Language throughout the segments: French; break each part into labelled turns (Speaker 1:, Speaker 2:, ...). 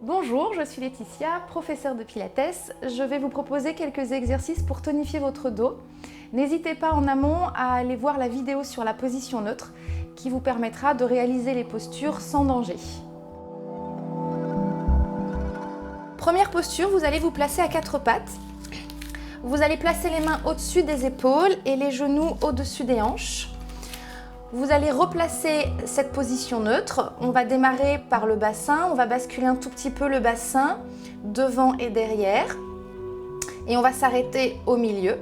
Speaker 1: Bonjour, je suis Laetitia, professeure de Pilates. Je vais vous proposer quelques exercices pour tonifier votre dos. N'hésitez pas en amont à aller voir la vidéo sur la position neutre qui vous permettra de réaliser les postures sans danger. Première posture, vous allez vous placer à quatre pattes. Vous allez placer les mains au-dessus des épaules et les genoux au-dessus des hanches. Vous allez replacer cette position neutre. On va démarrer par le bassin. On va basculer un tout petit peu le bassin devant et derrière. Et on va s'arrêter au milieu.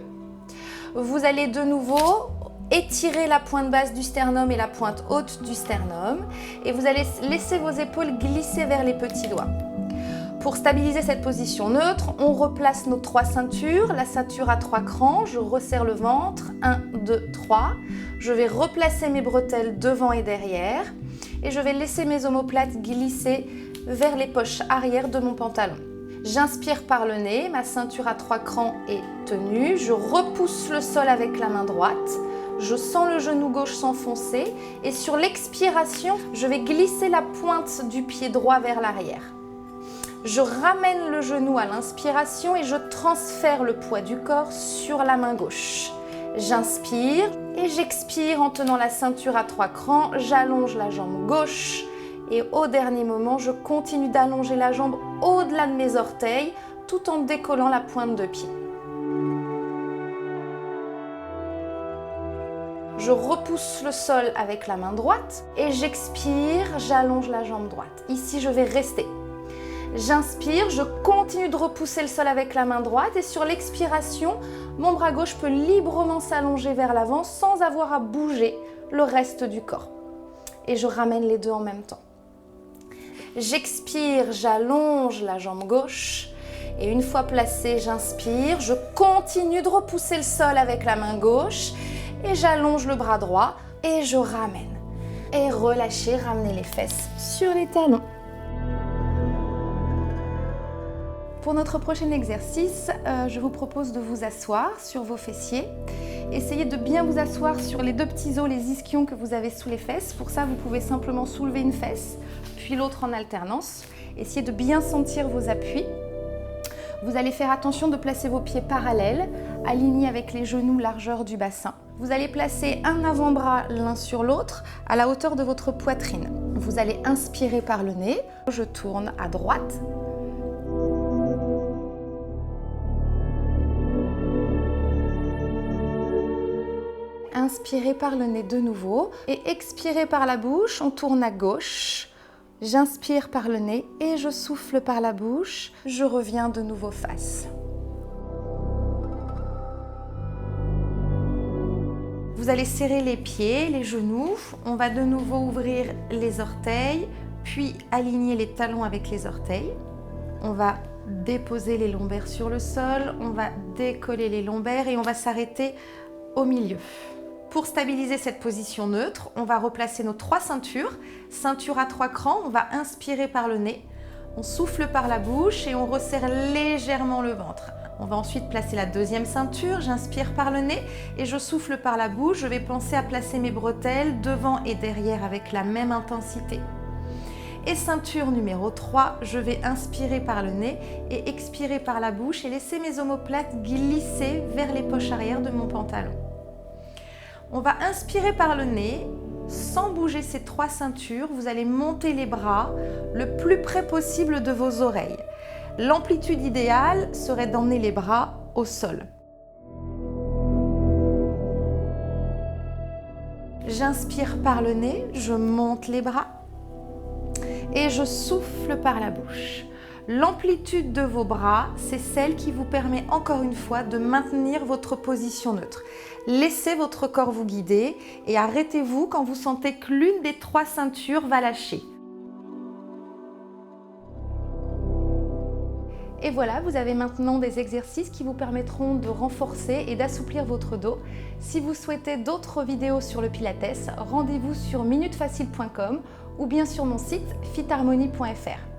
Speaker 1: Vous allez de nouveau étirer la pointe basse du sternum et la pointe haute du sternum. Et vous allez laisser vos épaules glisser vers les petits doigts. Pour stabiliser cette position neutre, on replace nos trois ceintures, la ceinture à 3 crans, je resserre le ventre, 1, 2, 3. Je vais replacer mes bretelles devant et derrière et je vais laisser mes omoplates glisser vers les poches arrière de mon pantalon. J'inspire par le nez, ma ceinture à 3 crans est tenue, je repousse le sol avec la main droite, je sens le genou gauche s'enfoncer et sur l'expiration, je vais glisser la pointe du pied droit vers l'arrière. Je ramène le genou à l'inspiration et je transfère le poids du corps sur la main gauche. J'inspire et j'expire en tenant la ceinture à 3 crans. J'allonge la jambe gauche et au dernier moment, je continue d'allonger la jambe au-delà de mes orteils tout en décollant la pointe de pied. Je repousse le sol avec la main droite et j'expire, j'allonge la jambe droite. Ici, je vais rester. J'inspire, je continue de repousser le sol avec la main droite et sur l'expiration, mon bras gauche peut librement s'allonger vers l'avant sans avoir à bouger le reste du corps. Et je ramène les deux en même temps. J'expire, j'allonge la jambe gauche et une fois placée, j'inspire, je continue de repousser le sol avec la main gauche et j'allonge le bras droit et je ramène. Et relâchez, ramenez les fesses sur les talons. Pour notre prochain exercice, je vous propose de vous asseoir sur vos fessiers. Essayez de bien vous asseoir sur les deux petits os, les ischions que vous avez sous les fesses. Pour ça, vous pouvez simplement soulever une fesse, puis l'autre en alternance. Essayez de bien sentir vos appuis. Vous allez faire attention de placer vos pieds parallèles, alignés avec les genoux largeur du bassin. Vous allez placer un avant-bras l'un sur l'autre à la hauteur de votre poitrine. Vous allez inspirer par le nez. Je tourne à droite. Inspirez par le nez de nouveau et expirez par la bouche, on tourne à gauche. J'inspire par le nez et je souffle par la bouche. Je reviens de nouveau face. Vous allez serrer les pieds, les genoux. On va de nouveau ouvrir les orteils, puis aligner les talons avec les orteils. On va déposer les lombaires sur le sol, on va décoller les lombaires et on va s'arrêter au milieu. Pour stabiliser cette position neutre, on va replacer nos trois ceintures. Ceinture à 3 crans, on va inspirer par le nez, on souffle par la bouche et on resserre légèrement le ventre. On va ensuite placer la deuxième ceinture, j'inspire par le nez et je souffle par la bouche. Je vais penser à placer mes bretelles devant et derrière avec la même intensité. Et ceinture numéro 3, je vais inspirer par le nez et expirer par la bouche et laisser mes omoplates glisser vers les poches arrière de mon pantalon. On va inspirer par le nez, sans bouger ces trois ceintures, vous allez monter les bras le plus près possible de vos oreilles. L'amplitude idéale serait d'emmener les bras au sol. J'inspire par le nez, je monte les bras et je souffle par la bouche. L'amplitude de vos bras, c'est celle qui vous permet encore une fois de maintenir votre position neutre. Laissez votre corps vous guider et arrêtez-vous quand vous sentez que l'une des trois ceintures va lâcher. Et voilà, vous avez maintenant des exercices qui vous permettront de renforcer et d'assouplir votre dos. Si vous souhaitez d'autres vidéos sur le Pilates, rendez-vous sur minutefacile.com ou bien sur mon site fitharmonie.fr.